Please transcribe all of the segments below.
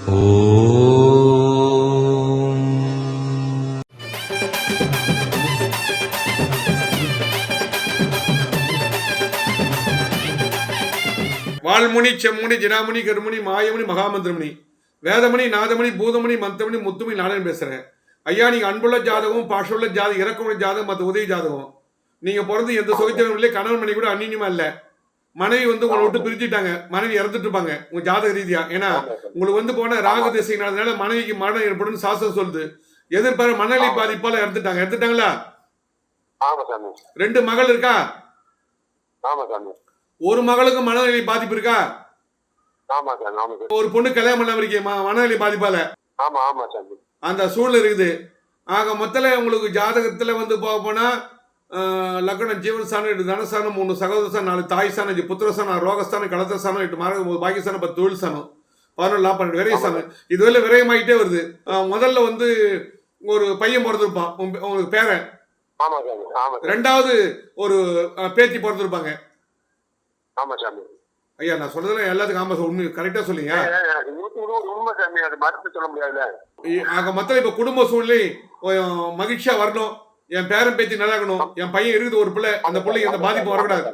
வால்முனி செம்முனி ஜினாமுனி கருமுனி மாயமுனி மகாமந்திரமுனி வேதமணி நாதமணி பூதமணி மந்தமணி முத்துமணி நானே பேசுறேன். ஐயா, நீங்க அன்புள்ள ஜாதகம், பாஷுள்ள ஜாதகம், இறக்கமுள்ள ஜாதகம், மற்ற உதவி ஜாதகம். நீங்க பிறந்து எந்த சுகத்திலும் இல்லை, கணவன் மனைவி கூட அந்நியமா இல்ல. மனைவி உங்களை விட்டு பிரிச்சுட்டாங்க, மனைவி இறந்துட்டு இருப்பாங்க உங்க ஜாதக ரீதியா. ஏன்னா உங்களுக்கு போன ராகு திசைனால மனைவிக்கு மரணம் ஏற்படும் சாஸ்திரம் சொல்லுது. எதிர்பார மனநிலை பாதிப்பால இறந்துட்டாங்களா? 2 மகள் இருக்கா? ஒரு மகளுக்கு மனநிலை பாதிப்பு இருக்கா? ஒரு பொண்ணு கல்யாணம் பண்ண இருக்கீங்க மனநிலை பாதிப்பால அந்த சூழ்நிலை இருக்குது. ஆக மொத்தல உங்களுக்கு ஜாதகத்துல போனா லக்னம் ஜீவனஸ்தானம், தனஸ்தானம், 3 சகோதரஸ்தானம், 4 தாய்ஸ்தானம், 5 புத்திரஸ்தானம், ரோகஸ்தானம், கலத்திரஸ்தானம், 8 மார்க பாகிஸ்தானம், 10 தொழில் ஸ்தானம், 11 12 விரயஸ்தானம். இதுவரை விரயமாயிட்டே வருது. முதல்ல ஒரு பையன் பிறந்திருப்பான் உங்களுக்கு பேரன், 2வது ஒரு பேத்தி பிறந்திருப்பாங்க. ஐயா, நான் சொல்றதுல எல்லாத்துக்கும் ஆமா உண்மை கரெக்டா சொல்லுங்க. ஆக மொத்தம் இப்ப குடும்ப சூழ்நிலை மகிழ்ச்சியா வரணும், என் பேரன் பேத்தி நல்லா இருக்கணும், என் பையன் இருக்குது ஒரு பிள்ளை, அந்த பிள்ளைக்கு எந்த பாதிப்பு வரக்கூடாது.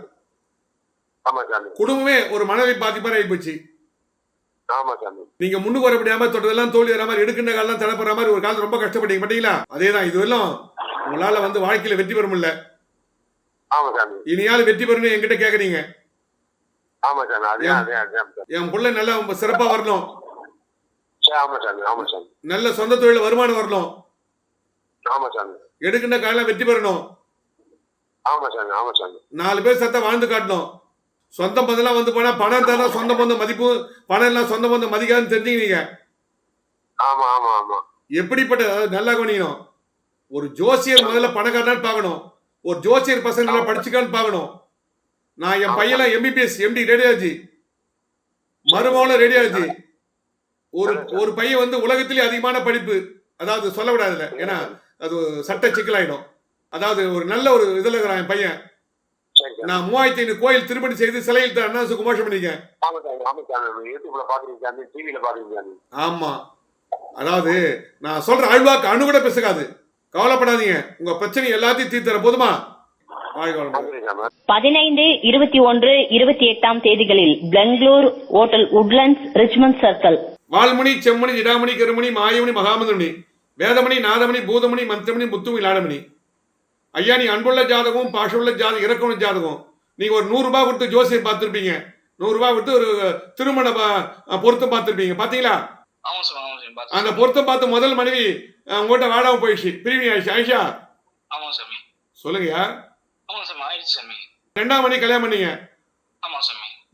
குடும்பமே ஒரு மனதை பாதிப்பா ஆகி போச்சு. நீங்க முன்னுக்கு வர முடியாம தொட்டதெல்லாம் தோல்வி வர மாதிரி, எடுக்கின்ற காலம் தடப்படுற மாதிரி ஒரு காலத்துல ரொம்ப கஷ்டப்பட்டீங்க பாத்தீங்களா? அதேதான் இதுவெல்லாம் உங்களால வாழ்க்கையில வெற்றி பெற முடியல. இனியாலும் வெற்றி பெறணும் என்கிட்ட கேக்குறீங்க. என் பிள்ளை நல்லா சிறப்பா வரணும், நல்ல சொந்த தொழில வருமானம் வரணும், எடுக்கின்ற காலம் வெற்றி பெறணும், 4 பேர் சத்தம் வாழ்ந்து காட்டணும். சொந்த பந்தெல்லாம் போனா பணம் தான் சொந்த பந்த மதிப்பு, பணம் எல்லாம் சொந்த பந்த மதிக்காதுன்னு தெரிஞ்சுக்கிறீங்க. எப்படிப்பட்ட நல்லா கவனிக்கணும். ஒரு ஜோசியர் முதல்ல பணக்காரனான்னு பார்க்கணும், ஒரு ஜோசியர் பசங்க படிச்சுக்கான்னு பார்க்கணும். நான் என் பையன் எம்பிபிஎஸ் எம்டி ரேடியாலஜி, மருமகளும் ரேடியாலஜி. ஒரு பையன் உலகத்திலே அதிகமான படிப்பு, அதாவது சொல்ல விடாதுல, ஏன்னா அது சட்ட சிக்கலாயிடும். அதாவது ஒரு நல்ல ஒரு இதுல இருக்கிறான் என் பையன். நான் 3500 கோயில் திருப்பணி செய்து சிலையில் அண்ணாசு குமாஷம் பண்ணிருக்கேன். ஆமா, அதாவது நான் சொல்ற ஆழ்வாக்கு அணு கூட பேசுகாது, கவலைப்படாதீங்க. உங்க பிரச்சனை எல்லாத்தையும் தீர்த்தர போதுமா? 15, 21, 28 தேதிகளில் Bangalore hotel Woodlands Richmond circle. வால்முனி செம்மணி ஜிடாமணி கருமணி மாயமணி மகாமந்திரமணி வேதமணி நாதமணி பூதமணி மந்திரமணி முத்துமணி லாடமணி. ஐயா, நீ அன்புள்ள ஜாதகம், பாஷுள்ள ஜாதகம், இறக்கமுள்ள ஜாதகம். நீங்க ஒரு 100 ரூபாய் கொடுத்து ஜோசியம் பார்த்திருப்பீங்க, 100 ரூபாய் கொடுத்து ஒரு திருமண பொருத்தம் பார்த்திருப்பீங்க, பாத்தீங்களா? அந்த பொருத்தம் பார்த்து முதல் மனைவி உங்ககிட்ட வாடாம போயிடுச்சு, பிரிவி ஆயிடுச்சு. ஆயிஷா சொல்லுங்கயா. 2ஆம் மணி கல்யாணம் பண்ணீங்க,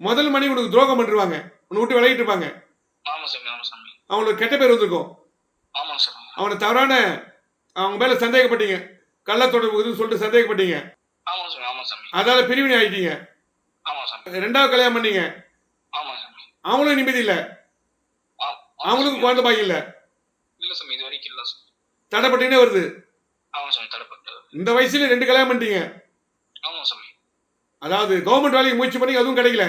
முதல் மணி உனக்கு துரோகம் பண்ணிருவாங்க, உன்னை விட்டு விளையிட்டு இருப்பாங்க. அவங்களுக்கு கெட்ட பேர் வந்திருக்கும், அவனை தவறான அவங்க மேல சந்தேகப்பட்டீங்க, கள்ளத்தொடர்பு சொல்லிட்டு சந்தேகப்பட்டீங்க, அதால பிரிவினை ஆயிட்டீங்க. 2வது கல்யாணம் பண்ணீங்க, அவங்களும் நிம்மதி இல்ல, அவங்களுக்கும் குழந்தை பாக்கி இல்ல, தடைப்பட்டீங்கன்னே வருது. இந்த வயசுல 2 கல்யாணம் பண்ணிட்டீங்க. அதாவது கவர்மெண்ட் வேலைக்கு முயற்சி பண்ணி அதுவும் கிடைக்கல.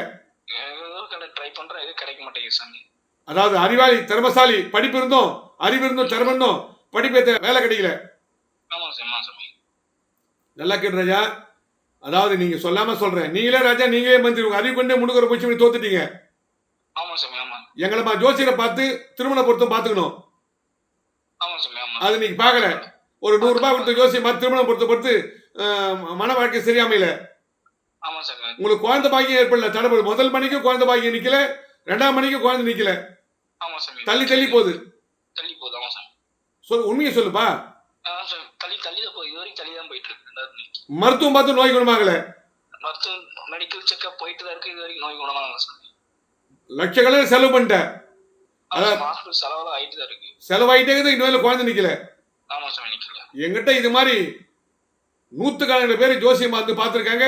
அதாவது அறிவாளி திறமசாலி, படிப்பு இருந்தோம், அறிவு இருந்தோம், திறமை இருந்தோம், படிப்பு வேலை கிடைக்கல. நல்லா கேட்டு ராஜா, அதாவது நீங்க சொல்லாம சொல்றேன், நீங்களே ராஜா, நீங்களே மந்திரி, உங்க அறிவு கொண்டே முன்னுக்கு முயற்சி பண்ணி தோத்துட்டீங்க. எங்களை ஜோசியரை பார்த்து திருமண பொருத்தம் பார்த்துக்கணும், அது நீங்க பார்க்கல. ஒரு 100 ரூபாய் கொடுத்து ஜோசியம் பார்த்து திருமண பொருத்தம் பொறுத்து மன வாழ்க்கை சரியாமையில உங்களுக்கு குழந்தை பாக்கியம் ஏற்படல, தடை. முதல் மணிக்கும் குழந்தை பாக்கியம் நிக்கல, 2ஆம் மணிக்கும் குழந்தை நிக்கல, தள்ளி தள்ளி போகுது. சொல்லு, உண்மையை சொல்லுப்பா. மருத்துவம் பார்த்து நோய் குணமாகல, லட்சக்கணக்கில் செலவு பண்ணிட்டேன், செலவாயிட்டே இருக்குது, இன்னும் குழந்தை நிக்கல. எங்கிட்ட இது மாதிரி 100கணக்கான பேர் ஜோசியம் பார்த்துருக்காங்க.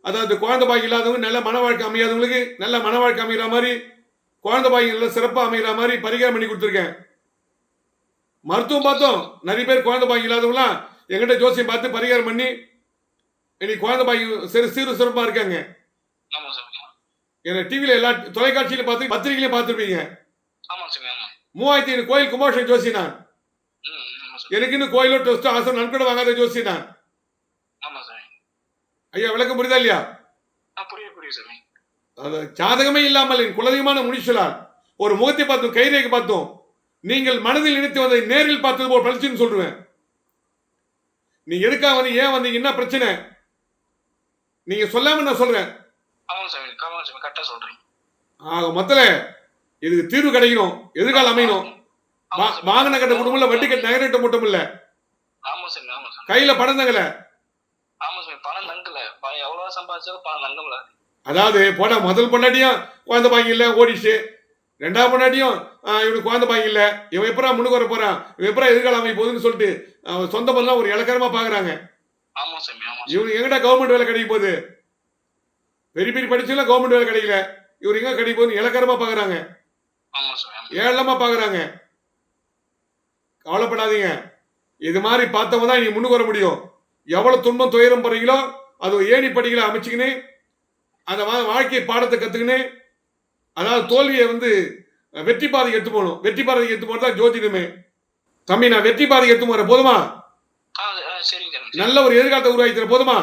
அதாவது குழந்தை பாக்கி இல்லாதவங்க, நல்ல மன வாழ்க்கை அமையாதவங்களுக்கு நல்ல மன வாழ்க்கை அமைகிற மாதிரி, குழந்தை பாக்கி நல்ல சிறப்பாக அமைகிற மாதிரி பரிகாரம் பண்ணி கொடுத்துருக்கேன். மருத்துவம் பார்த்தோம், நிறைய பேர் குழந்தை பாக்கி இல்லாதவங்களாம் எங்கிட்ட ஜோசியம் பார்த்து பரிகாரம் பண்ணி இன்னைக்கு குழந்தை பாக்கி சீரு சிறப்பா இருக்காங்க. என்ன டிவியில எல்லா தொலைக்காட்சியில பார்த்து, பத்திரிகையிலையும் பார்த்துருப்பீங்க. ஆமாங்க சாமி ஆமா 3500 கோயில் கும்பாபிஷேகம் ஜோசி நான். ஆமா சாமி எனக்கு இன்னும் கோயிலோ டெஸ்டோ ஆசம் நன்கொடை வாங்காத ஜோசி நான். ஆமா சாமி ஐயா விளக்கம் புரியுதா இல்லையா? புரியுது சாமி அது ஜாதகமே இல்லாமல் என் குலதெய்வமான முனீஸ்வரர் ஒரு முகத்தை பார்த்தோம், கைரேகை பார்த்தோம், நீங்கள் மனதில் நினைத்து வந்ததை நேரில் பார்த்தது போல் பழிச்சுன்னு சொல்லுவேன். நீங்க எதுக்காக வந்து ஏன் வந்தீங்க, என்ன பிரச்சனை நீங்க சொல்லாம நான் சொல்றேன். ஆமாங்க சாமி கரெக்டா சொல்றீங்க. ஆக மொத்தல இதுக்கு தீர்வு கிடைக்கணும், எதிர்காலம் அமையணும். வாகன கட்ட குடும்பம் இல்ல, வட்டி கட்ட நகரட்ட மட்டும் இல்ல. ஆமா சாமி ஆமா சாமி கையில பணம் தங்கல. ஆமா சாமி பணம் தங்கல, எவ்வளவு சம்பாதிச்சாலும் பணம் தங்கல. அதாவது போட முதல் பொண்டாட்டியும் குழந்தை பாக்கி இல்ல ஓடிச்சு, ரெண்டாவது பொண்டாட்டியும் இவனுக்கு குழந்தை பாக்கி இல்ல, இவன் எப்பரா முன்னுக்கு வர போறான், இவன் எப்பரா எதிர்காலம் அமைய போகுதுன்னு சொல்லிட்டு சொந்த பந்தம் ஒரு இலக்கரமா பாக்குறாங்க. ஆமா சாமி ஆமா இவனுக்கு எங்கடா கவர்மெண்ட் வேலை கிடைக்க போகுது, பெரிய பெரிய படிச்சுல கவர்மெண்ட் வேலை கிடைக்கல, இவரு எங்க கிடைக்க போகுதுன்னு இலக்கரமா பாக்குறாங்க, ஆமா சாமி ஏழமா பாக்குறாங்க. கவலைப்படாதீங்க, இது மாதிரி பார்த்தவங்க தான் நீங்க முன்னுக்கு வர முடியும். எவ்வளவு துன்பம் துயரம் போறீங்களோ அது ஏணி படிகளை அமைச்சுக்கின்னு அந்த வாழ்க்கை பாடத்தை கத்துக்கின்னு, அதாவது தோல்வியை வந்து வெற்றி பாதைக்கு எடுத்து போகணும். வெற்றி பாதைக்கு எடுத்து போறது தான் ஜோதிடமே. தம்பி நான் வெற்றி பாதைக்கு எடுத்து போற போதுமா? சரிங்க சாமி நல்ல ஒரு எதிர்காலத்தை உருவாக்கி தர போதுமா?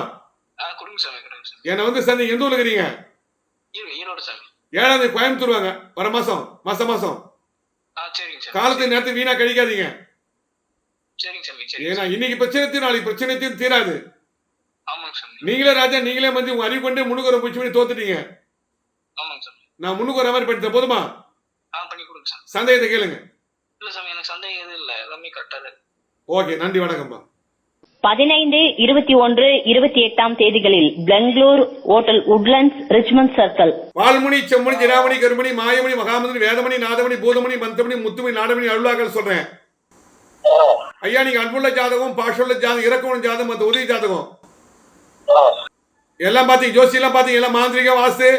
கொடுங்க சாமி என்னை வந்து சந்தை எந்த ஊர்ல இருக்கிறீங்க? ஈரோடு சாமி. 7ஆம் தேதி கோயம்புத்தூர் வாங்க, வர மாசம் மாசம். சரிங்க சாமி காலத்தை நேரத்தை வீணா கழிக்காதீங்க. சரிங்க சாமி ஏன்னா இன்னைக்கு பிரச்சனை நாளைக்கு பிரச்சனை தீராது. ஆமாங்க சாமி நீங்களே ராஜா, நீங்களே வந்து உங்க அறிவு கொண்டு முன்னுக்கு வர முயற்சி பண்ணி தோத்துட்டீங்க. ஆமாங்க சாமி நான் முன்னுக்கு வர மாதிரி பண்ணி போதுமா? பண்ணி கொடுங்க சாமி. சந்தேகத்தை கேளுங்க. இல்ல சாமி எனக்கு சந்தேகம் எதுவும் இல்ல, எல்லாமே கரெக்டா இருக்கு. ஓகே, நன்றி, வணக்கம்பா. 15, 21, 28 தேதிகளில் Bangalore hotel Woodlands Richmond circle. வால்முனி, செம்மணி, ஜிராமணி, கருமணி, மாயமணி, மகாமணி, வேதமணி, நாதமணி, பூதமணி, மந்தமணி, முத்துமணி, நாடமணி, அருளாக்கள் சொல்றேன். ஐயா நீங்க அன்புள்ள ஜாதகம், பாஷுள்ள ஜாதகம், இறக்கமான ஜாதகம், அந்த உதவி ஜாதகம் எல்லாம் பாத்தீங்க, ஜோசி எல்லாம் பாத்தீங்க, எல்லாம் மாந்திரிக வாஸ்து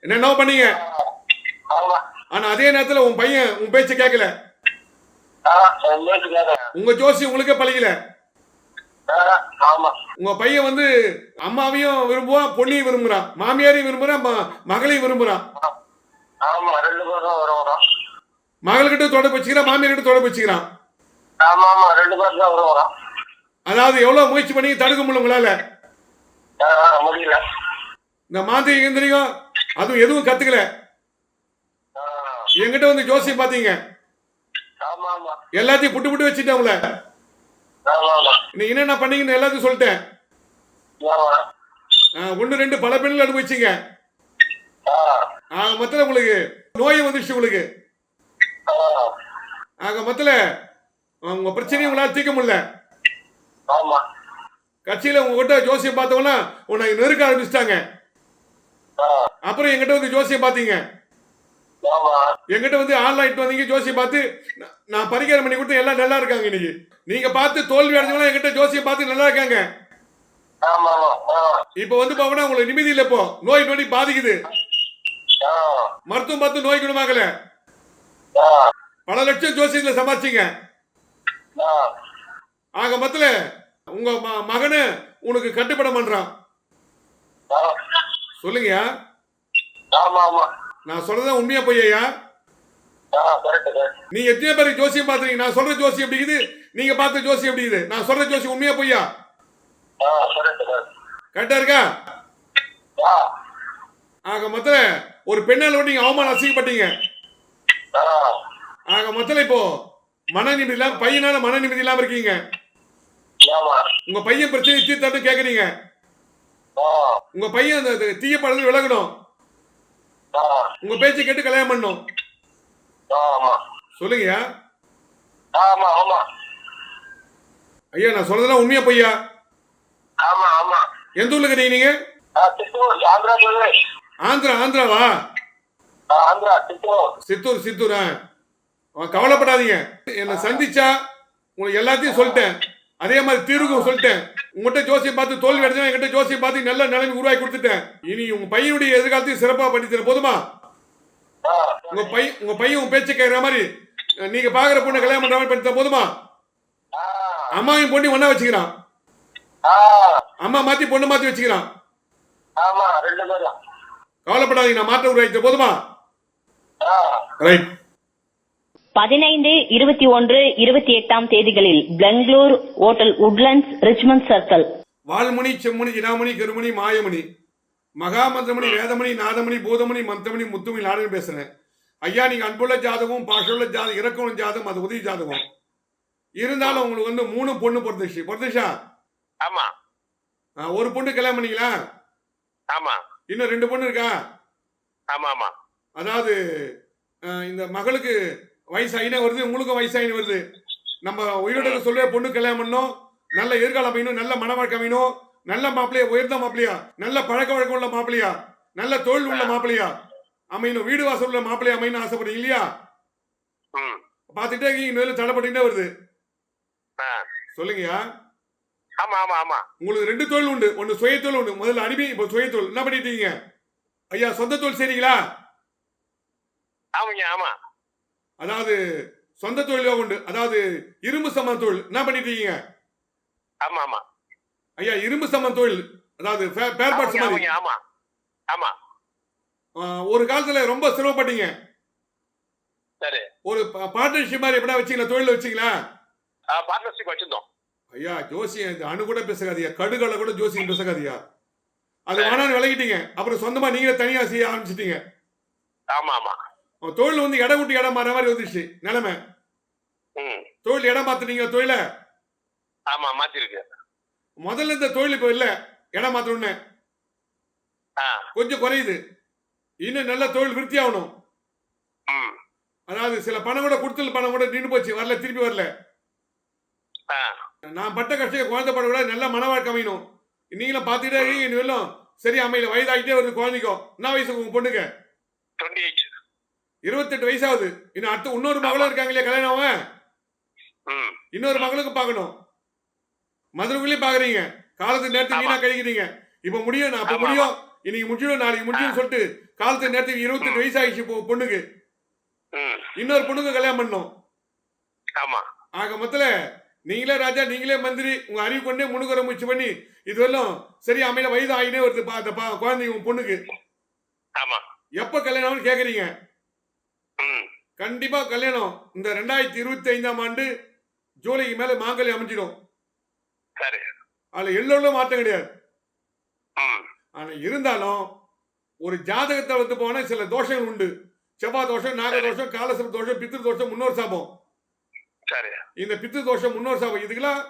என்ன பண்ணீங்க. ஆனா அதே நேரத்துல உன் பையன் உன் பேச்ச கேட்கல, உங்க ஜோசி உங்களுக்கே பழகல. உங்க பையன் வந்து அம்மாவையும் விரும்புவான், பொண்ணையும் விரும்புறான், மாமியாரையும் விரும்புறான், மகளையும் விரும்புறான். மகள்கிட்ட தொடர்பு வச்சுக்கிறான், மாமியார் கிட்ட தொடர்பு வச்சுக்கிறான். அதாவது எவ்வளவு முயற்சி பண்ணி தடுக்க முடியல உங்களால. இந்த மாந்திரிக இந்திரியம் அதுவும் எதுவும் கத்துக்கல. என்கிட்ட வந்து ஜோசியம் பாத்தீங்க, எல்லாத்தையும் புட்டு புட்டு வச்சுட்டேன் உங்களை. நீ என்னென்ன பண்ணீங்கன்னு எல்லாத்தையும் சொல்லிட்டேன். 1 2 பல பெண்கள் அனுபவிச்சீங்க. ஆக மொத்தல உங்களுக்கு நோய் வந்துருச்சு உங்களுக்கு. ஆக மொத்தல உங்க பிரச்சனையும் உங்களால தீர்க்க முடியல. கட்சியில உங்ககிட்ட ஜோசியம் பார்த்தவங்கன்னா உன்னை நெருக்க ஆரம்பிச்சிட்டாங்க. அப்புறம் என்கிட்ட வந்து ஜோசியம் பாத்தீங்க, என்கிட்ட வந்து ஆன்லைன் வந்தீங்க, ஜோசியம் பார்த்து நான் பரிகாரம் பண்ணி கொடுத்து எல்லாம் நல்லா இருக்காங்க. இன்னைக்கு நீங்க பார்த்து தோல்வி அடைஞ்சவங்க என்கிட்ட ஜோசியம் பார்த்து நல்லா இருக்காங்க. இப்ப வந்து பாத்தீங்கன்னா உங்களுக்கு நிம்மதி இல்ல, இப்போ நோய் நொடி பாதிக்குது, மருத்துவம் பார்த்து நோய் குணமாகல, பல லட்சம் ஜோசியத்துல சம்பாதிச்சீங்க. ஆக மொத்தல உங்க மகனு உனக்கு கட்டுப்பட பண்றான். சொல்லுங்க, நான் சொல்றதா உண்மையா பொய்யா? நீங்க எத்தனை பேருக்கு ஜோசியம் பாத்துறீங்க? நான் சொல்ற ஜோசியம் எப்படி இருக்குது, நீங்க பார்த்த ஜோசியம் எப்படி இருக்குது? நான் சொல்ற ஜோசியம் உண்மையா பொய்யா? கரெக்டா இருக்கா? ஆக மொத்தல ஒரு பெண்ணால நீங்க அவமானம் அசிங்கப்பட்டீங்க. ஆக மொத்தல இப்போ மன நிம்மதி இல்லாம, பையனால மன நிம்மதி இல்லாம இருக்கீங்க. உங்க பையன் பிரச்சனை தீர்த்தாட்டு கேக்குறீங்க. உங்க பையன் அந்த தீய பழந்து விலகணும், உங்க பேச்சை கேட்டு கல்யாணம் பண்ணணும். சொல்லுங்க ஐயா, நான் சொல்றதெல்லாம் உண்மையா பொய்யா? எந்த ஊர்ல இருக்கீங்க நீங்க? ஆந்திராவா? சித்தூர். கவலைப்படாதீங்க, என்ன சந்திச்சா உங்களுக்கு எல்லாத்தையும் சொல்லிட்டேன். அதே மாதிரி தீர்வு சொல்லிட்டேன். உங்ககிட்ட ஜோசியம் பார்த்து தோல்வி அடைஞ்சா என்கிட்ட ஜோசியம் பார்த்து நல்ல நிலைமை உருவாக்கி கொடுத்துட்டேன். இனி உங்க பையனுடைய எதிர்காலத்தையும் சிறப்பா பண்ணி தர போதுமா? உங்க பையன் உங்க பேச்சை கேட்கிற மாதிரி நீங்க பாக்குற பொண்ணு கல்யாணம் பண்ற மாதிரி பண்ணி தர போதுமா? அம்மாவையும் பொண்ணு ஒன்னா வச்சுக்கிறான், அம்மா மாத்தி பொண்ணு மாத்தி வச்சுக்கிறான். கவலைப்படாதீங்க, நான் மாற்றம் உருவாக்கி தர போதுமா? ரைட். 15, 21, 28 தேதிகளில் Bangalore hotel Woodlands Richmond circle. வால்முனி, செம்முனி, ஜினாமணி, கருமணி, மாயமணி, மகாமந்திரமணி, வேதமணி, நாதமணி, பூதமணி, மந்தமணி, முத்துமணி நாடுன்னு பேசுறேன். ஐயா, நீங்க அன்புள்ள ஜாதகம், பாஷுள்ள ஜாதகம், இறக்கணும் ஜாதகம், அது உதவி ஜாதகம் இருந்தாலும் உங்களுக்கு வந்து 3 பொண்ணு பொறுத்துச்சா? ஆமா. ஒரு பொண்ணு கல்யாணம் பண்ணீங்களா? ஆமா. இன்னும் 2 பொண்ணு இருக்கா? ஆமா ஆமா. அதாவது இந்த மகளுக்கு வயசு ஐநா வருது, உங்களுக்கும் வயசு ஐநா வருது. நம்ம உயிரோட சொல்ல பொண்ணு கல்யாணம் பண்ணணும், நல்ல எதிர்காலம் அமையணும், நல்ல மன வாழ்க்கை அமையணும், நல்ல மாப்பிள்ளையா, உயர்ந்த மாப்பிள்ளையா, நல்ல பழக்க வழக்கம் உள்ள மாப்பிள்ளையா, நல்ல தொழில் உள்ள மாப்பிள்ளையா அமையணும், வீடு வாசல் உள்ள மாப்பிள்ளையா அமையணும் ஆசைப்படுறீங்க இல்லையா? பாத்துட்டே இருக்கீங்க, தடைப்பட்டுட்டே வருது. சொல்லுங்கயா. ஆமா ஆமா ஆமா. உங்களுக்கு 2 தொழில் உண்டு, ஒன்னு சுய தொழில் உண்டு. முதல்ல அனுப்பி இப்ப சுய தொழில் என்ன பண்ணிட்டீங்க ஐயா? சொந்த தொழில் செய்றீங்களா? ஆமாங்க. ஆமா. அதாவது சொந்த தொழிலா உண்டு, அதாவது இரும்பு சம்பந்த தொழில் என்ன பண்ணிட்டீங்க? ஆமா ஆமா. ஐயா, இரும்பு சம்பந்த தொழில், அதாவது பேர் பார்ட்ஸ் மாதிரி. ஆமா ஆமா. ஒரு காலத்துல ரொம்ப சிரமப்பட்டீங்க. சரி. ஒரு பார்ட்னர்ஷிப் மாதிரி எப்படா வச்சீங்களா? தொழில வச்சீங்களா? பார்ட்னர்ஷிப் வச்சிருந்தோம். ஐயா, ஜோசியம் அணு கூட பேசாதீங்க, கடுகளை கூட ஜோசியம் பேசாதீங்க. அது வேணான்னு விலகிட்டீங்க, அப்புறம் சொந்தமா நீங்களே தனியா செய்ய ஆரம்பிச்சிட்டீங்க. ஆமா ஆமா. தொழில் வந்து இடம் விட்டு இடம் மாற மாதிரி வந்துச்சு நிலைமை. தொழில் இடம் மாத்துனீங்க தொழில? ஆமா, மாத்திருக்கு. முதல்ல இந்த தொழில் இப்ப இல்ல, இடம் மாத்தணும்னு கொஞ்சம் குறையுது. இன்னும் நல்ல தொழில் விருத்தி ஆகணும். அதாவது சில பணம் கூட கொடுத்தல் பணம் கூட நின்று போச்சு, வரல, திருப்பி வரல. நான் பட்ட கஷ்டம் குழந்தை படக்கூடாது, நல்ல மன வாழ்க்கை அமையணும். நீங்களும் பார்த்துட்டே இருக்கீங்க, சரி அமையல, வயதாகிட்டே வருது குழந்தைக்கும். என்ன வயசு உங்க பொண்ணுங்க? 28 வயசாகுது. இன்னும் அடுத்து இன்னொரு மகளும் இருக்காங்க இல்லையா கல்யாணம்? இன்னொரு மகளுக்கு பார்க்கணும். மதுரைக்குள்ளேயும் பாக்குறீங்க, காலத்து நேரத்துக்கு வீணா கழிக்கிறீங்க. இப்ப முடியும், நான் அப்ப முடியும், இன்னைக்கு முடியும், நாளைக்கு முடியும் சொல்லிட்டு காலத்து நேரத்துக்கு 28 வயசு ஆயிடுச்சு பொண்ணுக்கு. இன்னொரு பொண்ணுக்கு கல்யாணம் பண்ணணும். ஆக மொத்தல நீங்களே ராஜா, நீங்களே மந்திரி, உங்க அறிவு கொண்டே முன்னுக்குற முயற்சி பண்ணி இதுவெல்லாம் சரி அமையில வயது ஆகினே வருது குழந்தைங்க உங்க பொண்ணுக்கு. எப்ப கல்யாணம்னு கேக்குறீங்க? கண்டிப்பா கல்யாணம் இந்த 2025ஆம் ஆண்டு ஜூலைக்கு மேல மாங்கல்யம் அமைஞ்சிடும். அதுல எல்லோரும் மாற்றம் கிடையாது. ஆனா இருந்தாலும் ஒரு ஜாதகத்தை வந்து போனா சில தோஷங்கள் உண்டு. செவ்வாய் தோஷம், நாக தோஷம், காலசர்ப்ப தோஷம், பித்ரு தோஷம், முன்னோர் சாபம். இந்த பித்ரு தோஷம், முன்னோர் சாபம், இதுக்கெல்லாம்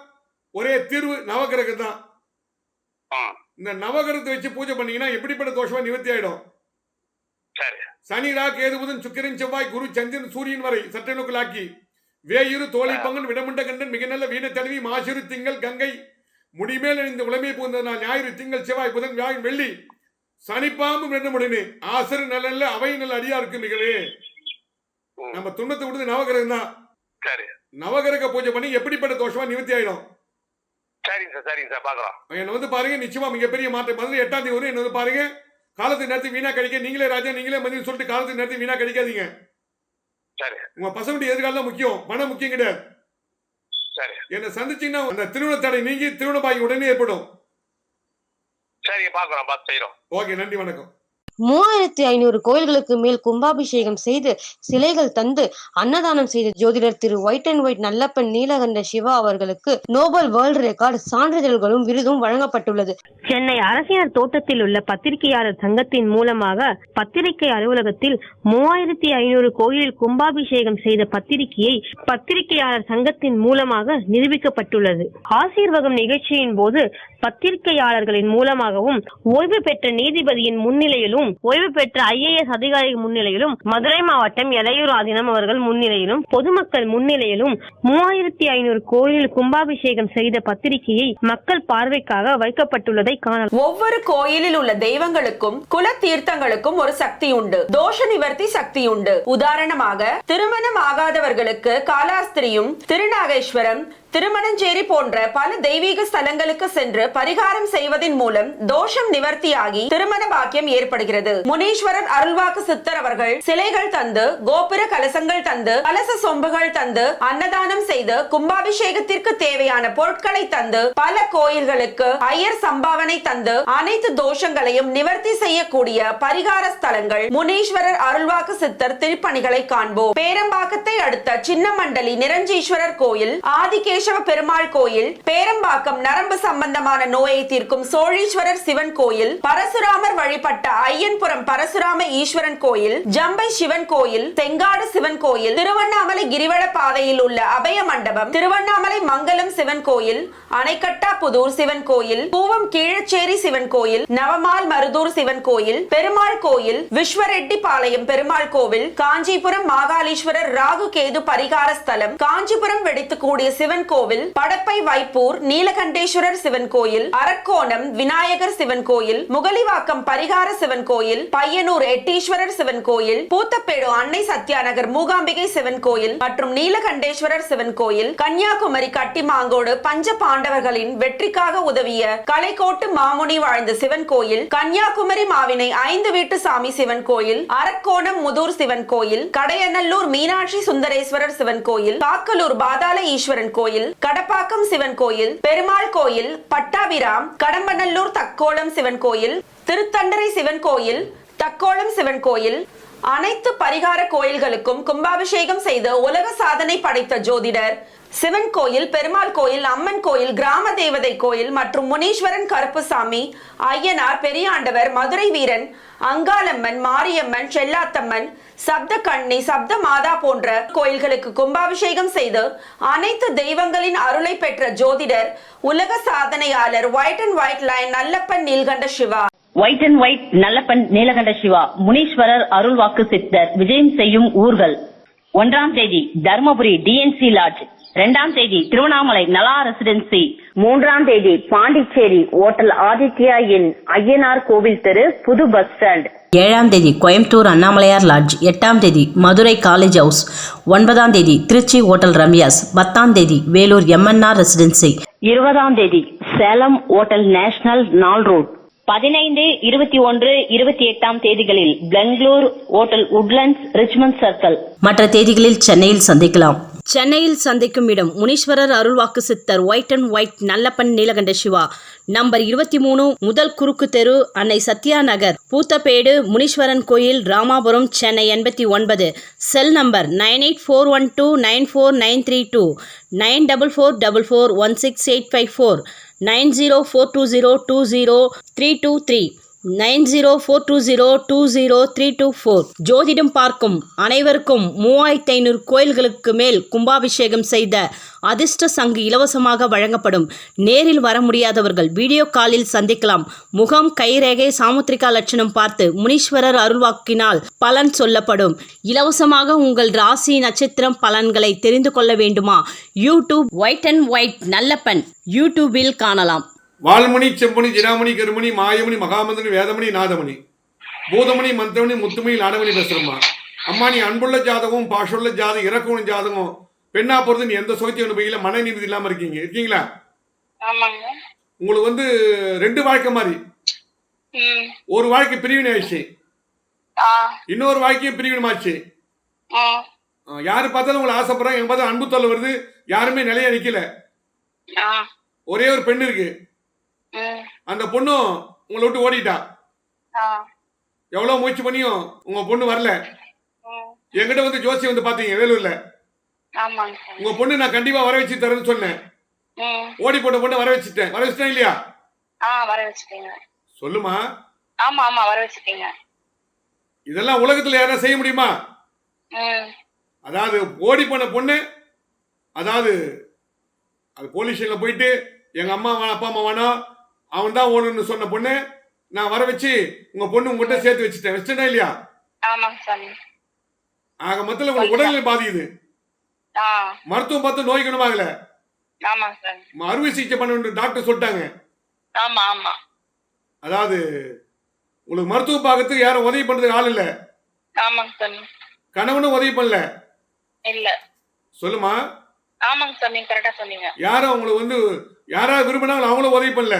ஒரே தீர்வு நவகிரகம் தான். இந்த நவகிரகத்தை வச்சு பூஜை பண்ணீங்கன்னா எப்படிப்பட்ட தோஷமா நிவர்த்தி ஆயிடும். சனி, ரா, கேது, புதன், சுக்கிரன், செவ்வாய், குரு, சந்திரன், சூரியன் வரை சட்டை நோக்கலாக்கி வேயிரு, தோலை பங்கன், விடமுண்ட கண்டன், மிக நல்ல வீண தழுவி, மாசிறு, திங்கள், கங்கை முடிமேல் இந்த உலமையை பூந்ததனால் ஞாயிறு, திங்கள், செவ்வாய், புதன், வியாழன், வெள்ளி, சனிப்பாம்பு ரெண்டு முடினு ஆசரு நல்ல அவை நல்ல அடியா இருக்கு. மிகவே நம்ம துன்பத்தை விடுது நவகிரகம் தான். நவகிரக பூஜை பண்ணி எப்படிப்பட்ட தோஷமா நிவர்த்தி ஆயிடும். என்ன வந்து பாருங்க, நிச்சயமா மிகப்பெரிய மாற்றம். மதுரை 8ஆம் தேதி வரும். என்ன வந்து பாருங்க, காலத்து நேரத்தை வீணா கழிக்க நீங்களே ராஜா, நீங்களே மந்திரி சொல்லிட்டு காலத்து நேரத்தை வீணா கழிக்காதீங்க. உங்க பசங்க எதிர்காலம் முக்கியம், பணம் முக்கியம் கிடையாது. என்ன சந்திச்சீங்கன்னா அந்த திருமண தடை நீங்கி திருமண பாக்கி உடனே ஏற்படும். ஓகே, நன்றி, வணக்கம். 3500 கோயில்களுக்கு மேல் கும்பாபிஷேகம் செய்து சிலைகள் தந்து அன்னதானம் செய்த ஜோதிடர் திரு white and white Nallappan Neelakanta Siva அவர்களுக்கு நோபல் வேர்ல்ட் ரெக்கார்டு சான்றிதழ்களும் விருதும் வழங்கப்பட்டுள்ளது. சென்னை அரசினர் தோட்டத்தில் உள்ள பத்திரிகையாளர் சங்கத்தின் மூலமாக பத்திரிகை அலுவலகத்தில் 3500 கோயிலில் கும்பாபிஷேகம் செய்த பத்திரிகையை பத்திரிகையாளர் சங்கத்தின் மூலமாக நிரூபிக்கப்பட்டுள்ளது. ஆசீர்வாதம் நிகழ்ச்சியின் போது பத்திரிகையாளர்களின் மூலமாகவும் ஓய்வு பெற்ற நீதிபதியின் முன்னிலையிலும் ஓய்வு பெற்ற IAS அதிகாரி முன்னிலையிலும் மதுரை மாவட்டம் எலையூர் ஆதீனம் அவர்கள் முன்னிலையிலும் பொதுமக்கள் முன்னிலையிலும் 3500 கோயிலில் கும்பாபிஷேகம் செய்த பத்திரிகையை மக்கள் பார்வைக்காக வைக்கப்பட்டுள்ளதை காணலாம். ஒவ்வொரு கோயிலில் உள்ள தெய்வங்களுக்கும் குல தீர்த்தங்களுக்கும் ஒரு சக்தி உண்டு, தோஷ நிவர்த்தி சக்தி உண்டு. உதாரணமாக திருமணம் ஆகாதவர்களுக்கு காலாஸ்திரியும், திருநாகேஸ்வரம், திருமணஞ்சேரி போன்ற பல தெய்வீக ஸ்தலங்களுக்கு சென்று பரிகாரம் செய்வதன் மூலம் தோஷம் நிவர்த்தியாகி திருமண பாக்கியம் ஏற்படுகிறது. முனீஸ்வரர் அருள்வாக்கு சித்தர் அவர்கள் சிலைகள் தந்து, கோபுர கலசங்கள் தந்து, கலச சொம்புகள் தந்து, அன்னதானம் செய்து, கும்பாபிஷேகத்திற்கு தேவையான பொருட்களை தந்து, பல கோயில்களுக்கு ஐயர் சம்பாவனை தந்து, அனைத்து தோஷங்களையும் நிவர்த்தி செய்யக்கூடிய பரிகார ஸ்தலங்கள் முனீஸ்வரர் அருள்வாக்கு சித்தர் திருப்பணிகளை காண்போம். பேரம்பாக்கத்தை அடுத்த சின்னமண்டலி நிரஞ்சீஸ்வரர் கோயில், ஆதிகேஸ்வர பெருமாள் கோயில், பேரம்பாக்கம் நரம்பு சம்பந்தமான நோயை தீர்க்கும் சோழீஸ்வரர் சிவன் கோயில், பரசுராமர் வழிபட்ட ஐயன்புரம் பரசுராம ஈஸ்வரன் கோயில், ஜம்பை சிவன் கோயில், செங்காடு சிவன் கோயில், திருவண்ணாமலை கிரிவல பாதையில் உள்ள அபய மண்டபம், திருவண்ணாமலை மங்கலம் சிவன் கோயில், அணைக்கட்டா புதூர் சிவன் கோயில், பூவம் கீழச்சேரி சிவன் கோயில், நவமால் மருதூர் சிவன் கோயில், பெருமாள் கோயில், விஸ்வரெட்டி பாளையம் பெருமாள் கோவில், காஞ்சிபுரம் மாகாளீஸ்வரர் ராகு கேது பரிகார ஸ்தலம், காஞ்சிபுரம் வெடித்துக்கூடிய சிவன் கோவில், படப்பை வைப்பூர் நீலகண்டேஸ்வரர் சிவன் கோயில், அரக்கோணம் விநாயகர் சிவன் கோயில், முகலிவாக்கம் பரிகார சிவன் கோயில், பையனூர் எட்டீஸ்வரர் சிவன் கோயில், பூத்தப்பேடு அன்னை சத்யாநகர் மூகாம்பிகை சிவன் கோயில் மற்றும் நீலகண்டேஸ்வரர் சிவன் கோயில், கன்னியாகுமரி கட்டிமாங்கோடு பஞ்ச பாண்டவர்களின் வெற்றிக்காக உதவிய கலைக்கோட்டு மாமுனி வாழ்ந்த சிவன் கோயில், கன்னியாகுமரி மாவினை 5 வீட்டு சாமி சிவன் கோயில், அரக்கோணம் முதூர் சிவன் கோயில், கடையநல்லூர் மீனாட்சி சுந்தரேஸ்வரர் சிவன் கோயில், காக்கலூர் பாதாள ஈஸ்வரன் கோயில், கடப்பாக்கம் சிவன் கோயில், பெருமாள் கோயில், பட்டாபிராம், கடம்பநல்லூர் தக்கோளம் சிவன் கோயில், திருத்தண்டரை சிவன் கோயில், தக்கோளம் சிவன் கோயில், அனைத்து பரிகார கோயில்களுக்கும் கும்பாபிஷேகம் செய்து உலக சாதனை படைத்த ஜோதிடர், சிவன் கோயில், பெருமாள் கோயில், அம்மன் கோயில், கிராம தேவதை கோயில் மற்றும் முனீஸ்வரன் கருப்புசாமி, ஐயனார், பெரியாண்டவர், மதுரை வீரன், அங்காளம்மன், மாரியம்மன், செல்லாத்தம்மன், சப்த கண்ணி, சப்த மாதா போன்ற கோயில்களுக்கு கும்பாபிஷேகம் செய்து அனைத்து தெய்வங்களின் அருளை பெற்ற ஜோதிடர், உலக சாதனையாளர் white and white line Nallappan Neelkanta Siva. White and white Nallappan Neelakanta Siva Muneeswarar அருள்வாக்கு சித்தர் விஜயம் செய்யும் ஊர்கள். 1ஆம் தேதி தர்மபுரி டிஎன்சி லாட்ஜ், 2ஆம் தேதி திருவண்ணாமலை நலா ரெசிடென்சி, 3ஆம் தேதி பாண்டிச்சேரி ஓட்டல் ஆதித்யா இன் ஐயனார் கோவில் தெரு புது பஸ் ஸ்டாண்ட், 7ஆம் தேதி கோயம்புத்தூர் அண்ணாமலையார் லாட்ஜ், 8ஆம் தேதி மதுரை காலேஜ் ஹவுஸ், 9ஆம் தேதி திருச்சி ஓட்டல் ரம்யாஸ், 10ஆம் தேதி வேலூர் எம்என்ஆர் ரெசிடென்சி, 20ஆம் தேதி சேலம் ஓட்டல் நேஷனல் நாள் ரோட், 15, 21, 28ஆம் தேதிகளில் Bangalore hotel Woodlands Richmond circle. மற்ற தேதிகளில் சென்னையில் சந்திக்கலாம். சென்னையில் சந்திக்கும் இடம் முனீஸ்வரர் அருள்வாக்கு சித்தர் white and white Nallappan Neelakanta Siva, number 23, முதல் குறுக்கு தெரு, அன்னை சத்யா நகர், பூத்தப்பேடு, முனீஸ்வரன் கோயில், ராமாபுரம், சென்னை 89. Cell number 9841294932, 9444416854, 9042020323, 9042020324. ஜோதிடம் பார்க்கும் அனைவருக்கும் 3500 கோயில்களுக்கு மேல் கும்பாபிஷேகம் செய்த அதிர்ஷ்ட சங்கு இலவசமாக வழங்கப்படும். நேரில் வர முடியாதவர்கள் வீடியோ காலில் சந்திக்கலாம். முகம், கைரேகை, சாமுத்திரிகா லட்சணம் பார்த்து முனீஸ்வரர் அருள்வாக்கினால் பலன் சொல்லப்படும். இலவசமாக உங்கள் ராசி நட்சத்திரம் பலன்களை தெரிந்து கொள்ள வேண்டுமா? YouTube white and white Nallappan யூடியூபில் காணலாம். வால்மணி, செம்பணி, ஜிடாமணி, கருமணி, மாயமணி, மகாமந்திரி, வேதமணி, நாதமணி, பூதமணி, மந்திரமணி, முத்துமணி, நாடமணி பேசுறமா. அம்மா, நீ அன்புள்ள ஜாதகம், பாஷுள்ள ஜாதகம், இறக்குண ஜாதகம், பெண்ணா போறது, நீ எந்த சோகத்தையும் அனுபவிக்கல, மன நிம்மதி இல்லாம இருக்கீங்களா? உங்களுக்கு 2 வாழ்க்கை மாதிரி. ஒரு வாழ்க்கை பிரிவினை ஆயிடுச்சு, இன்னொரு வாழ்க்கையும் பிரிவினமாச்சு. யாரு பார்த்தாலும் உங்களை ஆசைப்படுறாங்க, எங்க பார்த்தா அன்பு தொல்லை வருது, யாருமே நிலையா நிக்கல. ஒரே ஒரு பெண்ணு இருக்கு, அந்த பொண்ணும் உங்களை விட்டு ஓடிட்டா. எவ்வளவு முயற்சி பண்ணியும் உங்க பொண்ணு வரல. என்கிட்ட ஜோசி பாத்தீங்க வேலூர்ல. உங்க பொண்ணு நான் கண்டிப்பா வர வச்சு தரேன்னு சொன்னேன். ஓடி போட்ட பொண்ணு வர வச்சுட்டேன் இல்லையா? சொல்லுமா. இதெல்லாம் உலகத்துல யாரா செய்ய முடியுமா? அதாவது ஓடி போன பொண்ணு, அதாவது அது போலீஸ் ஸ்டேஷன்ல போயிட்டு எங்க அம்மா அப்பா அம்மா வேணும், அவன் தான் ஓடுன்னு சொன்ன பொண்ணு நான் வர வச்சு உங்க பொண்ணு உங்ககிட்ட சேர்த்து வச்சுட்டேன் இல்லையா? ஆக மொத்தத்துல உங்களுக்கு உடல்நிலை பாதிக்குது. மருத்துவம் பார்த்து நோய் குணமாகல, அறுவை சிகிச்சை பண்ண டாக்டர் சொல்லிட்டாங்க. அதாவது உங்களுக்கு மருத்துவம் பார்க்கறதுக்கு யாரும் உதவி பண்றதுக்கு ஆள் இல்ல. கணவனும் உதவி பண்ணல. சொல்லுமா. ஆமாங்க சாமி கரெக்டா சொன்னீங்க. யாரும் அவங்களுக்கு வந்து யாராவது விரும்பினாலும் அவங்களும் உதவி பண்ணல.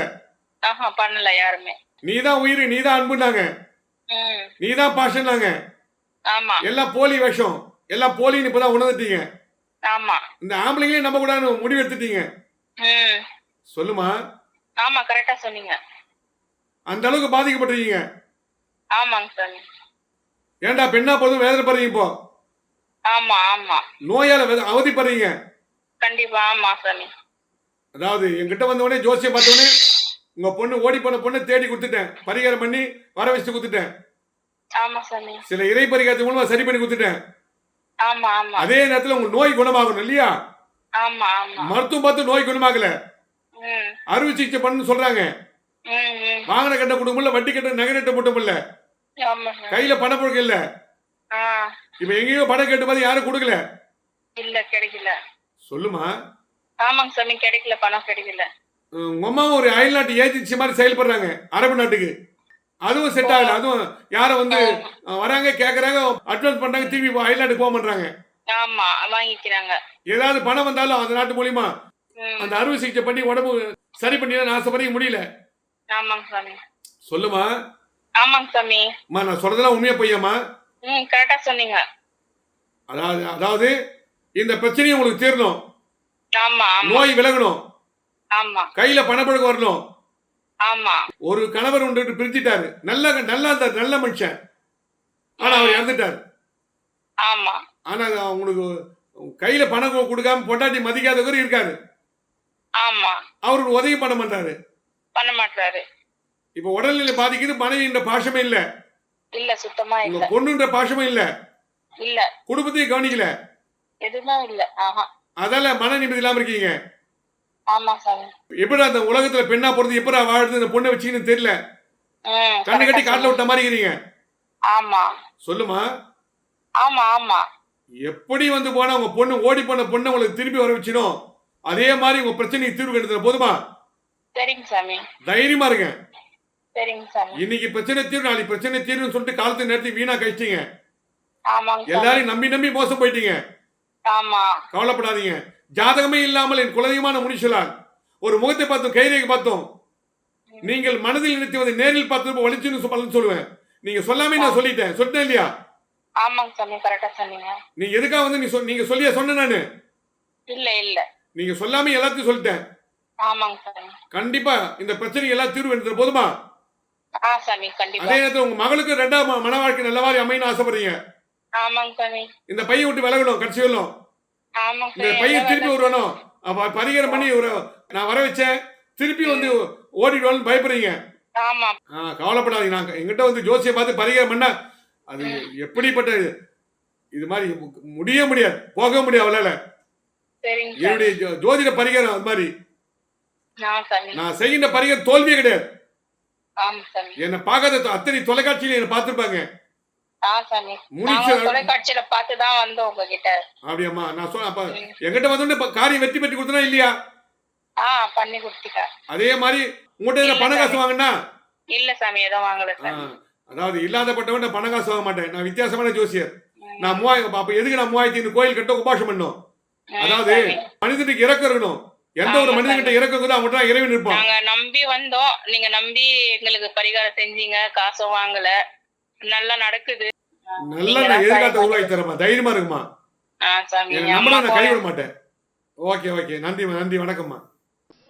பண்ணல யாருமே. நீதான் உயிர், நீதான் அன்புனாங்க, நீதான் பாஷன்னாங்க. ஆமா எல்லாம் போலி வேஷம், எல்லாம் போலின்னு இப்பதான் உணர்ந்துட்டீங்க. ஆமா இந்த ஆம்பளைங்களையும் நம்ப கூடாதுன்னு முடிவு எடுத்துட்டீங்க. சொல்லுமா. ஆமா கரெக்டா சொன்னீங்க. அந்த அளவுக்கு பாதிக்கப்பட்டிருக்கீங்க. ஆமாங்க சாமி. ஏன்டா பெண்ணா போதும் வேதனைப்படுறீங்க இப்போ. ஆமா ஆமா நோயால அவதிப்படுறீங்க. கண்டிப்பா. ஆமா சாமி. அதாவது என்கிட்ட வந்தவொடனே ஜோசியை பார்த்தவொடனே உங்க பொண்ணு ஓடி போன பொண்ணை தேடி கொடுத்துட்டேன், பரிகாரம் பண்ணி வர வச்சு கொடுத்துட்டேன். ஆமா சாமி. சில இறை பரிகாரத்து மூலமா சரி பண்ணி கொடுத்துட்டேன். ஆமா ஆமா அதே நேரத்துல உங்க நோய் குணமாகணும் இல்லையா? ஆமா ஆமா மருத்துவம் பார்த்து நோய் குணமாகல, அறுவை சிகிச்சை பண்ணு சொல்றாங்க. வாங்கின கட்ட குடும்பம் இல்ல, வட்டி கட்ட நகை நட்ட மட்டும் இல்ல, கையில பணம் பொருட்கள் இல்ல. இப்ப எங்கேயோ பணம் கேட்டு பார்த்து யாரும் கொடுக்கல. இல்ல கிடைக்கல. சொல்லுமா. ஆமாங்க சாமி கிடைக்கல, பணம் கிடைக்கல. உங்க அம்மாவும் ஒரு அயல்நாட்டு ஏஜென்சி மாதிரி செயல்படுறாங்க அரபு நாட்டுக்கு. அதுவும் செட் ஆகல. அதுவும் யாரும் வந்து வராங்க கேக்குறாங்க, அட்வான்ஸ் பண்றாங்க, திருப்பி அயல்நாட்டுக்கு போக மாட்டாங்க. ஆமா வாங்கிக்கிறாங்க. ஏதாவது பணம் வந்தாலும் அந்த நாட்டு மூலியமா அந்த அறுவை சிகிச்சை பண்ணி உடம்பு சரி பண்ணி ஆசைப்படிக்க முடியல. ஆமாங்க சாமி. சொல்லுமா. ஆமாங்க சாமி. நான் சொல்றதெல்லாம் உண்மையா பொய்யாமா? கரெக்டா சொன்னீங்க. அதாவது இந்த பிரச்சனையும் உங்களுக்கு தீரணும், ஆமா நோய் விலகணும், ஆமா கையில பணப்பழக்கம் வரணும். ஆமா ஒரு கணவர் ஒன்று பிரிஞ்சிட்டாரு, நல்ல மனுஷன், ஆனா அவர் இறந்துட்டாரு. ஆமா ஆனா உங்களுக்கு கையில பணம் கொடுக்காம பொண்டாட்டி மதிக்காதவர் இருக்காரு. ஆமா அவருக்கு உதவி பண்ண மாட்டாரு, பண்ண மாட்டாரு. இப்ப உடல்நிலை பாதிக்குது, மனைவின்ற பாசமே இல்ல, இல்ல சுத்தமா இல்ல, உங்க பொண்ணுன்ற பாசமே இல்ல, இல்ல குடும்பத்தையும் கவனிக்கல, எதுவுமே இல்ல. அதால மன நிம்மதி இல்லாம இருக்கீங்க. ஆமா சாமி. எப்படி அந்த உலகத்துல பெண்ணா போறது, எப்படி வாழ்றது, இந்த பொண்ணை வச்சுக்கின்னு தெரியல, கண்ணு கட்டி காட்டுல விட்ட மாதிரி இருக்கீங்க. ஆமா சொல்லுமா. ஆமா ஆமா எப்படி வந்து போனா உங்க பொண்ணு ஓடி போன பொண்ணை உங்களுக்கு திருப்பி வர வச்சிடும், அதே மாதிரி உங்க பிரச்சனைக்கு தீர்வு கண்டுறது போதுமா? சரிங்க சாமி. தைரியமா இருங்க. சரிங்க சாமி. இன்னைக்கு பிரச்சனை தீர்வு, நாளைக்கு பிரச்சனை தீர்வுன்னு சொல்லிட்டு காலத்தை நேரத்தை வீணா கழிச்சிட்டீங்க. ஆமாங்க எல்லாரையும் நம்பி மோசம் போயிட்டீங்க. ஆமா கவலைப்படாதீங்க. ஜாதகமே இல்லாமல் என் குலதெய்வமான முனீஸ்வரன் ஒரு முகத்தை பார்த்தோம், கைரேகை பார்த்தோம். நீங்கள் மனதில் நிறுத்துவதை நேரில் பார்த்து வலிச்சுன்னு பலன் சொல்லுவேன். நீங்க சொல்லாமே நான் சொல்லிட்டேன் இல்லையா? ஆமாங்க சாமி கரெக்டா சொன்னீங்க. நீ எதுக்காக வந்து நீங்க சொல்லியா சொன்ன நானு? இல்ல இல்ல நீங்க சொல்லாம எல்லாத்தையும் சொல்லிட்டேன். ஆமாங்க சாமி. கண்டிப்பா இந்த பிரச்சனை எல்லாம் தீர்வு எடுத்துற போதுமா? சாமி கண்டிப்பா. அதே நேரத்தில் உங்க மகளுக்கு ரெண்டாவது மன வாழ்க்கை நல்ல மாதிரி அமையணும் ஆசைப்படுறீங்க. ஆமாங்க சாமி. இந்த பையன் விட்டு விலகணும், கடைசி வரணும். ஆமாங்க இந்த பையன் திருப்பி வருவானோ, அப்ப பரிகாரம் பண்ணி நான் வர வச்சேன், திருப்பி வந்து ஓடிடுவான்னு பயப்படுறீங்க. ஆமா கவலைப்படாதீங்க. நான் எங்கிட்ட வந்து ஜோசியை பார்த்து பரிகாரம் பண்ணா அது எப்படிப்பட்ட இது மாதிரி முடியாது, போக முடியாது அவளால. என்னுடைய ஜோதிட பரிகாரம் அது மாதிரி. நான் செய்கின்ற பரிகாரம் தோல்வியே கிடையாது. என்ன பார்க்காத அத்தனை தொலைக்காட்சியில என்ன பார்த்திருப்பாங்க. தொலைக்காட்சியில பார்த்துதான் வந்தோம் உங்ககிட்ட. அப்படியாமா? நான் சொல்ல அப்ப எங்கிட்ட வந்து காரியம் வெற்றி பெற்று கொடுத்தனா இல்லையா? பண்ணி கொடுத்தீங்க. அதே மாதிரி உங்ககிட்ட பண காசு வாங்கினா? இல்ல சாமி, ஏதோ வாங்கல சாமி. அதாவது இல்லாதப்பட்டவன் பண காசு வாங்க மாட்டேன். நான் வித்தியாசமான ஜோசியர். நான் 3000 அப்ப எதுக்கு நான் 3500 கோயில் கட்ட உபாசம் பண்ணோம்? அதாவது மனிதனுக்கு இறக்கம் இருக்கணும். எந்த ஒரு மனிதன்கிட்ட இறக்கம் இருக்குதோ அவங்ககிட்ட இறைவன் இருப்பான். நாங்க நம்பி வந்தோம், நீங்க நம்பி எங்களுக்கு பரிகாரம் செஞ்சீங்க, காசும் வாங்கல, நல்லா நடக்குது. நல்லா நான் எதிர்காலத்தை உருவாக்கி தரமா, தைரியமா இருக்குமா? நம்மள நான் கைவிட மாட்டேன். ஓகே நன்றி வணக்கம்மா.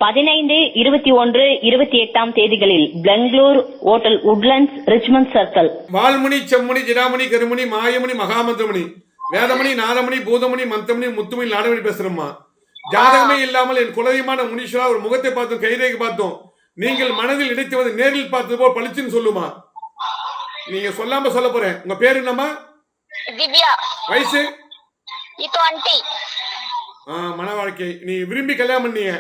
15, 21, 28 தேதிகளில் Bangalore hotel Woodlands Richmond circle. வால்முனி, செம்முனி, ஜிடாமணி, கருமணி, மாயமணி, மகாமந்திரமணி, வேதமணி, நாதமணி, பூதமணி, மந்தமணி, முத்துமணி, நாடமணி பேசுறோம்மா. ஜாதகமே இல்லாமல் என் குலதெய்வமான முனீஸ்வரா ஒரு முகத்தை பார்த்தோம், கைரேகை பார்த்தோம். நீங்கள் மனதில் நினைத்துவது நேரில் பார்த்தது போல் பளிச்சுன்னு சொல்லுமா. நீங்க சொல்லாம சொல்ல போறேன். உங்க பேரு என்னம்மா? திவ்யா. வயசு? 20. மன வாழ்க்கை நீ விரும்பி கல்யாணம் பண்ணீங்க.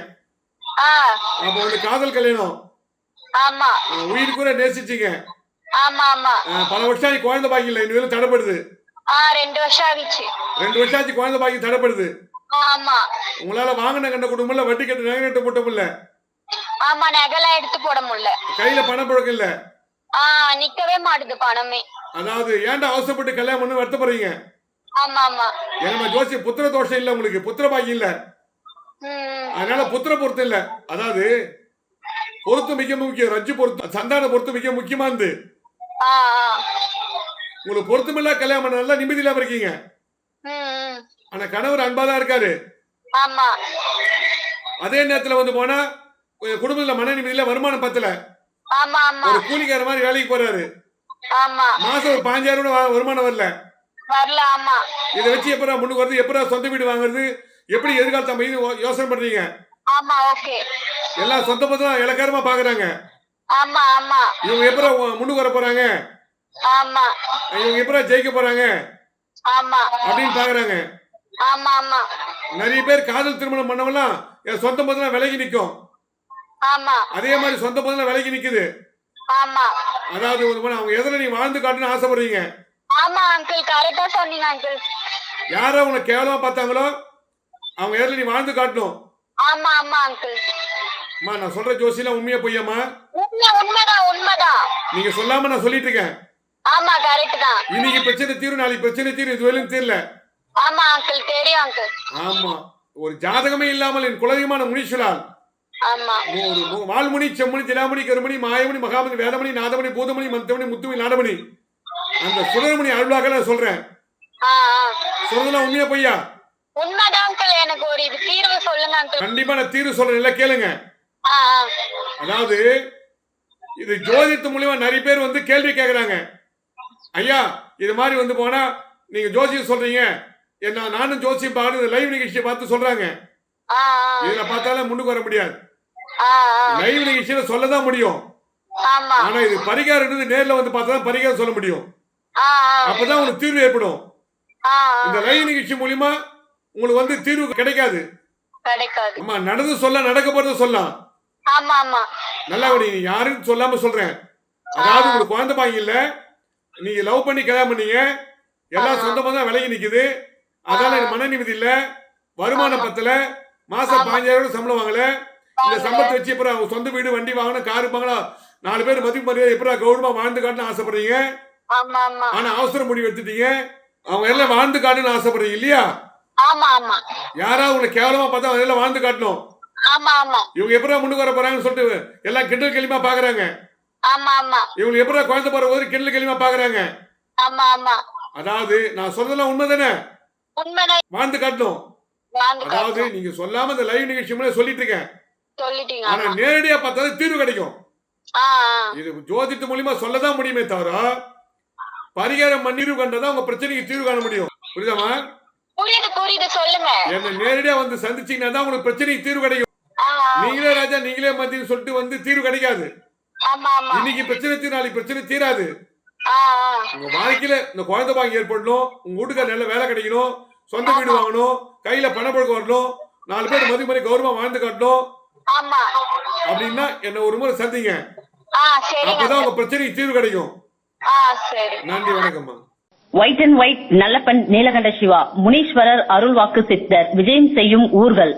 அப்ப வந்து காதல் கல்யாணம். ஆமா. உயிர் கூட நேசிச்சீங்க. ஆமா ஆமா. பல வருஷம் ஆகி குழந்தை பாக்கி இல்ல, இன்னும் தடைப்படுது. 2 வருஷம் ஆகிச்சு. 2 வருஷம் ஆச்சு குழந்தை பாக்கி தடைப்படுது. ஆமா. உங்களால வாங்கின கண்ட குடும்பம் இல்ல, வட்டி கட்டு நகை நட்டு போட்ட முடியல. ஆமா, நகைலாம் எடுத்து போட முடியல. கையில பணம் புழக்கம் இல்ல. நிக்கவே மாட்டுது பணமே. அதாவது ஏன்டா அவசரப்பட்டு கல்யாணம் பண்ணி வருத்தப்படுறீங்க? ஆமா ஆமா. ஏன்னா ஜோசி புத்திர தோஷம் இல்ல, உங்களுக்கு புத்திர பாக்கி இல்ல. அதனால புத்திர பொருத்தம் இல்ல, அதாவது பொருத்தம் மிக முக்கியம். ரஜ்ஜு பொருத்தம், சந்தான பொருத்தம் மிக முக்கியமானது. உங்களுக்கு பொருத்தமில்லா கல்யாணம் பண்ண நல்லா நிம்மதி இல்லாம இருக்கீங்க. ஆனா கணவர் அன்பாதான் இருக்காரு. அதே நேரத்துல வந்து போனா குடும்பத்துல மன நிம்மதியில வருமானம் பத்தல, ஒரு கூலிக்கார மாதிரி வேலைக்கு போறாரு, மாசம் ஒரு 5,000 வருமானம் வரல. இதை வச்சு எப்படா முன்னுக்கு வருது, எப்படா சொந்த வீடு வாங்குறது, எப்படி எதிர்காலத்தை அமைது யோசனை பண்றீங்க? எல்லாம் சொந்த பந்தம் இலக்காரமா பாக்குறாங்க. இவங்க எப்படா முன்னுக்கு வர போறாங்க, இவங்க எப்படா ஜெயிக்க போறாங்க அப்படின்னு பாக்குறாங்க. நிறைய பேர் காதல் திருமணம் பண்ணவெல்லாம் என் சொந்த பந்தம் விலகி நிக்கும். அதே மாதிரி சொந்த பந்தம் விலகி நிக்குது. அதாவது அவங்க எதுல நீ வாழ்ந்து காட்டணும்னு ஆசைப்படுறீங்க. யாரோ உன்னை கேவலமா பார்த்தாங்களோ அவங்க எதுல நீ வாழ்ந்து காட்டணும். நான் சொல்ற ஜோசியெல்லாம் உண்மையா பொய்யாமா? நீங்க சொல்லாம நான் சொல்லிட்டு இருக்கேன். இன்னைக்கு பிரச்சனை தீரும், நாளைக்கு பிரச்சனை தீரும், இது வரையும் தீரல. ஆமா, ஒரு ஜாதகமே இல்லாமல் என் குலதெய்வமான முனீஸ்வரால் வால்முனி, செம்மணி, தினாமணி, கருமணி, மாயமணி, மகாமணி, வேதமணி, நாதமணி, பூதமணி, மந்தமணி, முத்துமணி, நாடமணி, அந்த சுடர்மணி அருளாக நான் சொல்றேன். சொல்றதுலாம் உண்மையா பொய்யா? கண்டிப்பா நான் தீர்வு சொல்றேன், இல்ல கேளுங்க. அதாவது இது ஜோதிடத்து மூலியமா நிறைய பேர் வந்து கேள்வி கேட்கறாங்க. ஐயா இது மாதிரி வந்து போனா நீங்க ஜோசியம் சொல்றீங்க, என்ன நானும் ஜோசியம் பாடு லைவ் நிகழ்ச்சியை பார்த்து சொல்றாங்க. இதுல பார்த்தாலும் முன்னுக்கு வர முடியாது. லைவ் நிகழ்ச்சியில சொல்லதான் முடியும். ஆனா இது பரிகாரம் நேர்ல வந்து பார்த்தா பரிகாரம் சொல்ல முடியும். அப்பதான் உங்களுக்கு தீர்வு ஏற்படும். இந்த லைவ் நிகழ்ச்சி மூலியமா உங்களுக்கு வந்து தீர்வு கிடைக்காது. ஆமா, நடந்து சொல்ல, நடக்க போறது சொல்லலாம். நல்லா நீ யாருன்னு சொல்லாம சொல்றேன். அதாவது உங்களுக்கு குழந்தை பாங்க இல்ல, நீங்க லவ் பண்ணி கல்யாணம் பண்ணீங்க, எல்லாம் சொந்தமா தான் விலகி நிக்குது. அதனால எனக்கு மன நிம்மதி இல்ல, வருமானம் பத்தல, மாசம் 5,000 சம்பளம் வாங்கல. இந்த சம்பளத்தை வச்சு எப்ப சொந்த வீடு, வண்டி வாங்கணும், காரு வாங்கலாம், 4 பேர் மதிப்பு மரியாதை எப்ப கௌரவமா வாழ்ந்து காட்டணும் ஆசைப்படுறீங்க. ஆனா அவசர முடிவு எடுத்துட்டீங்க. அவங்க எல்லாம் வாழ்ந்து காட்டணும்னு ஆசைப்படுறீங்க இல்லையா? யாராவது உங்களை கேவலமா பார்த்தா அவங்க எல்லாம் வாழ்ந்து காட்டணும். இவங்க எப்படா முன்னுக்கு வர போறாங்கன்னு சொல்லிட்டு எல்லாம் கிண்டல் கேலிமா பாக்குறாங்க. இவங்க எப்படா குழந்தை போற போது கிண்டல் கேலிமா பாக்குறாங்க. அதாவது நான் சொல்றதெல்லாம் உண்மைதானே? வாழ்ந்து காட்டணும். அதாவது நீங்க சொல்லாம இந்த லைவ் நிகழ்ச்சி மூலம் சொல்லிட்டு இருக்கேன். ஆனா நேரடியா பார்த்தா தீர்வு கிடைக்கும். இது ஜோதிட மூலியமா சொல்லதான் முடியுமே தவிர பரிகாரம் பண்ணி கண்டதான் உங்க பிரச்சனைக்கு தீர்வு காண முடியும். புரியுதாமா? என்ன நேரடியா வந்து சந்திச்சீங்கன்னா தான் உங்களுக்கு பிரச்சனைக்கு தீர்வு கிடைக்கும். நீங்களே ராஜா நீங்களே மத்தின்னு சொல்லிட்டு வந்து தீர்வு கிடைக்காது. இன்னைக்கு பிரச்சனை தீர், நாளைக்கு பிரச்சனை தீராது. உங்க வாழ்க்கையில இந்த குழந்தை பாங்க ஏற்படணும், உங்க வீட்டுக்கு நல்ல வேலை கிடைக்கணும், சொந்த வீடு வாங்கணும், கையில பணப்பழக்கம் வரணும், 4 பேர் மதிப்பு மாதிரி கௌரவமா வாழ்ந்து காட்டணும். அப்படின்னா என்ன ஒரு முறை சந்திங்க, அப்பதான் உங்க பிரச்சனைக்கு தீர்வு கிடைக்கும். நன்றி, வணக்கம்மா. White and white Nallappan Neelakanta Siva Muneeswarar அருள்வாக்கு சித்தர் விஜயம் செய்யும் ஊர்கள்.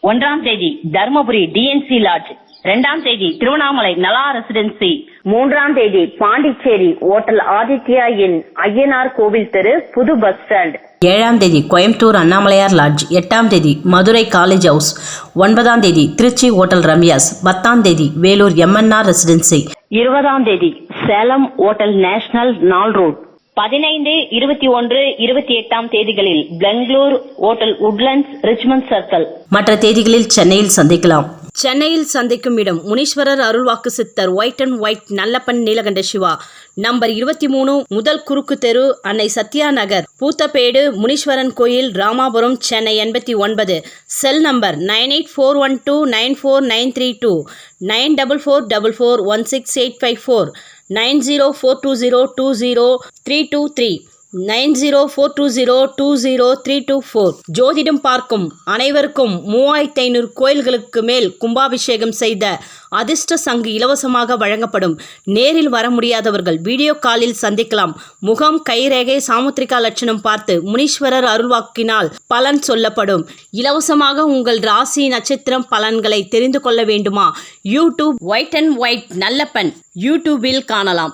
1ஆம் தேதி தர்மபுரி டிஎன்சி லாட்ஜ், 2ஆம் தேதி திருவண்ணாமலை நலா ரெசிடென்சி, 3ஆம் தேதி பாண்டிச்சேரி ஓட்டல் ஆதித்யா இன் ஐயனார் கோவில் தெரு புது பஸ் ஸ்டாண்ட், 7ஆம் தேதி கோயம்புத்தூர் அண்ணாமலையார் லாட்ஜ், 8ஆம் தேதி மதுரை காலேஜ் ஹவுஸ், 9ஆம் தேதி திருச்சி ஓட்டல் ரம்யாஸ், 10ஆம் தேதி வேலூர் எம்என்ஆர் ரெசிடென்சி, 20ஆம் தேதி சேலம் ஓட்டல் நேஷனல் நாள் ரோட், 15, 21, 28ஆம் தேதிகளில் Bangalore hotel Woodlands Richmond circle. மற்ற தேதிகளில் சென்னையில் சந்திக்கலாம். சென்னையில் சந்திக்கும் இடம் முனீஸ்வரர் அருள்வாக்கு சித்தர் white and white Nallappan Neelakanta Siva, number 23, முதல் குறுக்கு தெரு, அன்னை சத்யா நகர், பூத்தப்பேடு, முனீஸ்வரன் கோயில், ராமாபுரம், சென்னை 89. Cell number 9841294932, 9444416854, 9042020323, 9042020324. ஜோதிடம் பார்க்கும் அனைவருக்கும் 3500 கோயில்களுக்கு மேல் கும்பாபிஷேகம் செய்த அதிர்ஷ்ட சங்கு இலவசமாக வழங்கப்படும். நேரில் வர முடியாதவர்கள் வீடியோ காலில் சந்திக்கலாம். முகம், கைரேகை, சாமுத்திரிகா லட்சணம் பார்த்து முனீஸ்வரர் அருள்வாக்கினால் பலன் சொல்லப்படும். இலவசமாக உங்கள் ராசி நட்சத்திரம் பலன்களை தெரிந்து கொள்ள வேண்டுமா? YouTube white and white Nallappan யூடியூபில் காணலாம்.